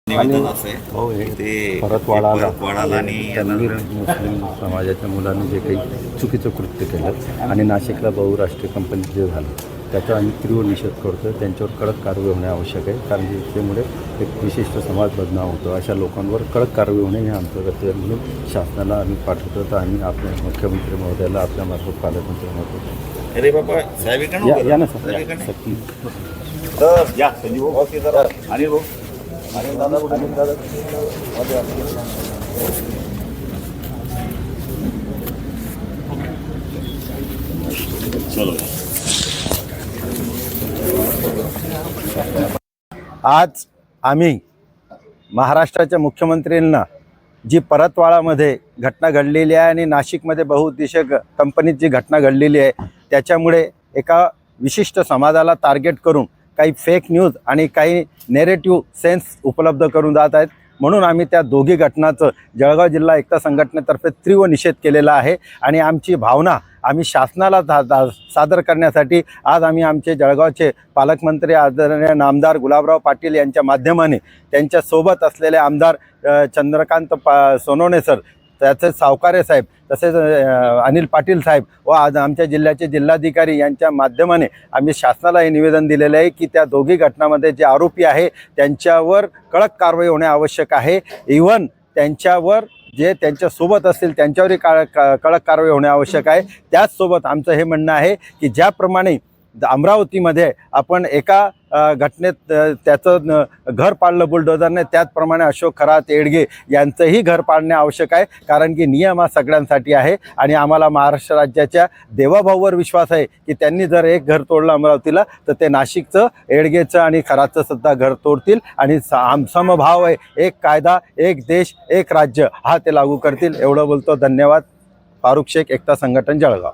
निवेदन असं आहे हो, हे ते परतवाडाला परतवाडाला आणि तन्वीर मुस्लिम समाजाच्या मुलांनी जे काही चुकीचं कृत्य केलं आणि नाशिकला बहुराष्ट्रीय कंपनीत जे झालं त्याचा आम्ही तीव्र निषेध करतो. त्यांच्यावर कडक कारवाई होणे आवश्यक आहे, कारण की त्यामुळे एक विशिष्ट समाज बदनाम होतो. अशा लोकांवर कडक कारवाई होणे हे आमचं कर्तव्य म्हणून शासनाला आम्ही पाठवतो. तर आम्ही आपल्या मुख्यमंत्री महोदयाला आपल्यामार्फत पालकमंत्री महोदय अरे बाबा साहेब या ना सर तर या संजीव भाऊ की जरा आणि भाऊ आणि दादा दादा चलो. आज आम्ही महाराष्ट्राच्या मुख्यमंत्र्यांना जी परतवाडामध्ये घटना घडलेली आहे आणि नाशिकमध्ये बहुउद्देशीय कंपनीत जी घटना घडलेली आहे त्याच्यामुळे एका विशिष्ट समाजाला टार्गेट करून काही फेक न्यूज आणि काही नेरेटिव्ह सेन्स उपलब्ध करून जात आहेत. म्हणून आम्ही त्या दोघी घटनाचं जळगाव जिल्हा एकता संघटनेतर्फे तीव्र निषेध केलेला आहे आणि आमची भावना आम्ही शासनाला सादर करण्यासाठी आज आम्ही आमचे जळगावचे पालकमंत्री आदरणीय नामदार गुलाबराव पाटील यांच्या माध्यमाने त्यांच्यासोबत असलेले आमदार चंद्रकांत सोनवणे सर, त्याचे सावकारे साहेब, तसेच अनिल पाटील साहेब व आज आमच्या जिल्ह्याचे जिल्हाधिकारी यांच्या माध्यमाने आम्ही शासनाला हे निवेदन दिलेलं आहे की त्या दोघी घटनांमध्ये जे आरोपी आहे त्यांच्यावर कडक कारवाई होणे आवश्यक आहे. इव्हन त्यांच्यावर जे त्यांच्यासोबत असतील त्यांच्यावरही कडक कारवाई होणे आवश्यक आहे. त्याचसोबत आमचं हे म्हणणं आहे की ज्याप्रमाणे अमरावतीमध्ये आपण एका घटनेत त्याचं घर पाडलं बुलडोझरने, त्याचप्रमाणे अशोक खरात येडगे यांचंही घर पाडणे आवश्यक आहे, कारण की नियम हा सगळ्यांसाठी आहे. आणि आम्हाला महाराष्ट्र राज्याच्या देवाभाऊवर विश्वास आहे की त्यांनी जर एक घर तोडलं अमरावतीला तर ते नाशिकचं, येडगेचं आणि खरातचं सुद्धा घर तोडतील आणि समभाव आहे, एक कायदा, एक देश, एक राज्य हा ते लागू करतील. एवढं बोलतो. धन्यवाद. फारुख शेख, एकता संघटन, जळगाव.